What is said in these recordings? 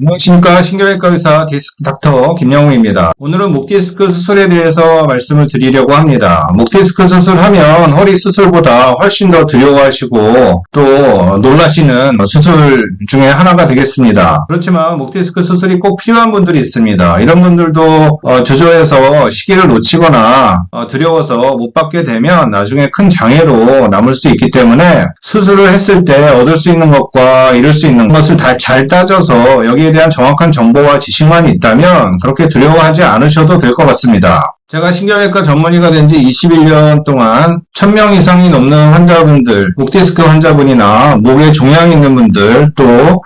안녕하십니까. 신경외과 의사 디스크 닥터 김영우입니다. 오늘은 목 디스크 수술에 대해서 말씀을 드리려고 합니다. 목 디스크 수술하면 허리 수술보다 훨씬 더 두려워하시고 또 놀라시는 수술 중에 하나가 되겠습니다. 그렇지만 목 디스크 수술이 꼭 필요한 분들이 있습니다. 이런 분들도 주저해서 시기를 놓치거나 두려워서 못 받게 되면 나중에 큰 장애로 남을 수 있기 때문에 수술을 했을 때 얻을 수 있는 것과 잃을 수 있는 것을 다 잘 따져서 여기에 대한 정확한 정보와 지식만 있다면 그렇게 두려워하지 않으셔도 될 것 같습니다. 제가 신경외과 전문의가 된 지 21년 동안 1000명 이상이 넘는 환자분들, 목디스크 환자분이나 목에 종양이 있는 분들, 또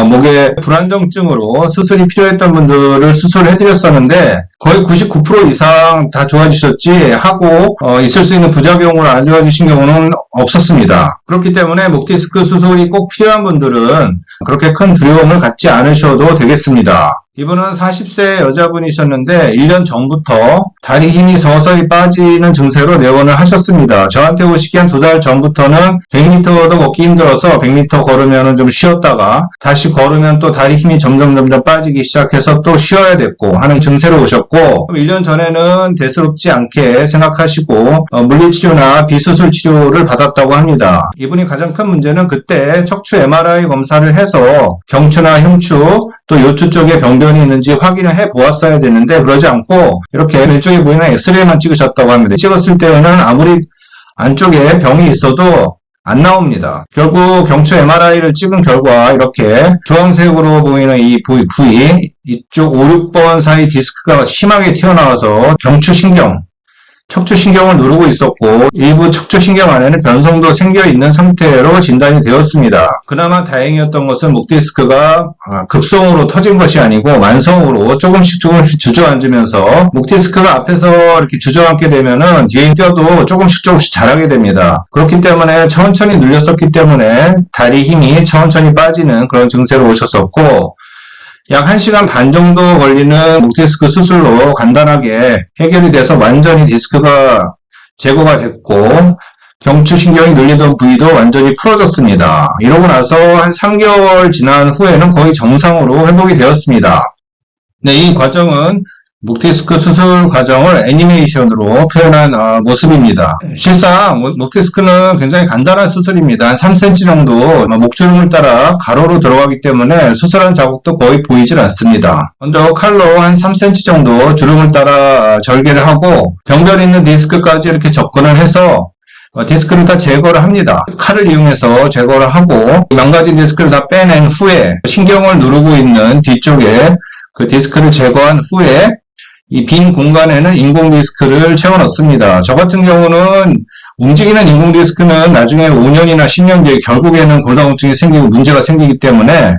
목에 불안정증으로 수술이 필요했던 분들을 수술해드렸었는데 거의 99% 이상 다 좋아지셨지 하고 있을 수 있는 부작용으로 안 좋아지신 경우는 없었습니다. 그렇기 때문에 목디스크 수술이 꼭 필요한 분들은 그렇게 큰 두려움을 갖지 않으셔도 되겠습니다. 이분은 40세 여자분이셨는데 1년 전부터 다리 힘이 서서히 빠지는 증세로 내원을 하셨습니다. 저한테 오시기 한 2달 전부터는 100m도 걷기 힘들어서 100m 걸으면 좀 쉬었다가 다시 걸으면 또 다리 힘이 점점 빠지기 시작해서 또 쉬어야 됐고 하는 증세로 오셨고 1년 전에는 대수롭지 않게 생각하시고 물리치료나 비수술 치료를 받았다고 합니다. 이분이 가장 큰 문제는 그때 척추 MRI 검사를 해서 경추나 흉추 또 요추 쪽에 병변이 있는지 확인을 해 보았어야 되는데 그러지 않고 이렇게 왼쪽에 보이는 엑스레이만 찍으셨다고 합니다. 찍었을 때는 아무리 안쪽에 병이 있어도 안 나옵니다. 결국 경추 MRI를 찍은 결과 이렇게 주황색으로 보이는 이 부위 이쪽 5, 6번 사이 디스크가 심하게 튀어나와서 경추신경 척추신경을 누르고 있었고 일부 척추신경 안에는 변성도 생겨있는 상태로 진단이 되었습니다. 그나마 다행이었던 것은 목디스크가 급성으로 터진 것이 아니고 만성으로 조금씩 주저앉으면서 목디스크가 앞에서 이렇게 주저앉게 되면은 뒤에 뼈도 조금씩 자라게 됩니다. 그렇기 때문에 천천히 눌렸었기 때문에 다리 힘이 천천히 빠지는 그런 증세로 오셨었고 약 1시간 반 정도 걸리는 목디스크 수술로 간단하게 해결이 돼서 완전히 디스크가 제거가 됐고 경추신경이 눌리던 부위도 완전히 풀어졌습니다. 이러고 나서 한 3개월 지난 후에는 거의 정상으로 회복이 되었습니다. 네, 이 과정은 목디스크 수술 과정을 애니메이션으로 표현한 모습입니다. 실상 목디스크는 굉장히 간단한 수술입니다. 한 3cm 정도 목주름을 따라 가로로 들어가기 때문에 수술한 자국도 거의 보이질 않습니다. 먼저 칼로 한 3cm 정도 주름을 따라 절개를 하고 병변 있는 디스크까지 이렇게 접근을 해서 디스크를 다 제거를 합니다. 칼을 이용해서 제거를 하고 망가진 디스크를 다 빼낸 후에 신경을 누르고 있는 뒤쪽에 그 디스크를 제거한 후에 이 빈 공간에는 인공 디스크를 채워 넣습니다. 저 같은 경우는 움직이는 인공 디스크는 나중에 5년이나 10년 뒤에 결국에는 골다공증이 생기고 문제가 생기기 때문에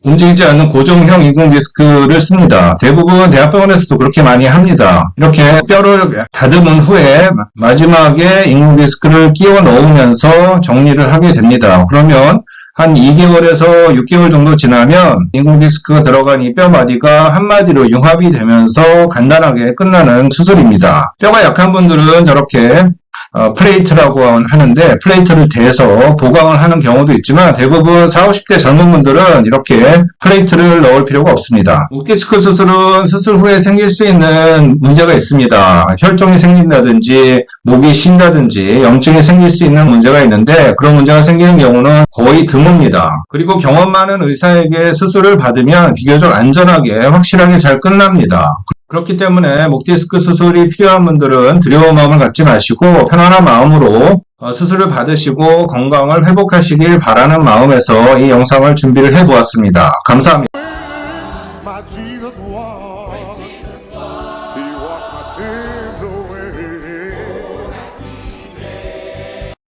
움직이지 않는 고정형 인공 디스크를 씁니다. 대부분 대학병원에서도 그렇게 많이 합니다. 이렇게 뼈를 다듬은 후에 마지막에 인공 디스크를 끼워 넣으면서 정리를 하게 됩니다. 그러면 한 2개월에서 6개월 정도 지나면 인공디스크가 들어간 이 뼈마디가 한마디로 융합이 되면서 간단하게 끝나는 수술입니다. 뼈가 약한 분들은 저렇게 플레이트라고 하는데 플레이트를 대서 보강을 하는 경우도 있지만 대부분 40, 50대 젊은 분들은 이렇게 플레이트를 넣을 필요가 없습니다. 목디스크 수술은 수술 후에 생길 수 있는 문제가 있습니다. 혈종이 생긴다든지 목이 쉰다든지 염증이 생길 수 있는 문제가 있는데 그런 문제가 생기는 경우는 거의 드뭅니다. 그리고 경험 많은 의사에게 수술을 받으면 비교적 안전하게 확실하게 잘 끝납니다. 그렇기 때문에 목디스크 수술이 필요한 분들은 두려운 마음을 갖지 마시고 편안한 마음으로 수술을 받으시고 건강을 회복하시길 바라는 마음에서 이 영상을 준비를 해보았습니다. 감사합니다.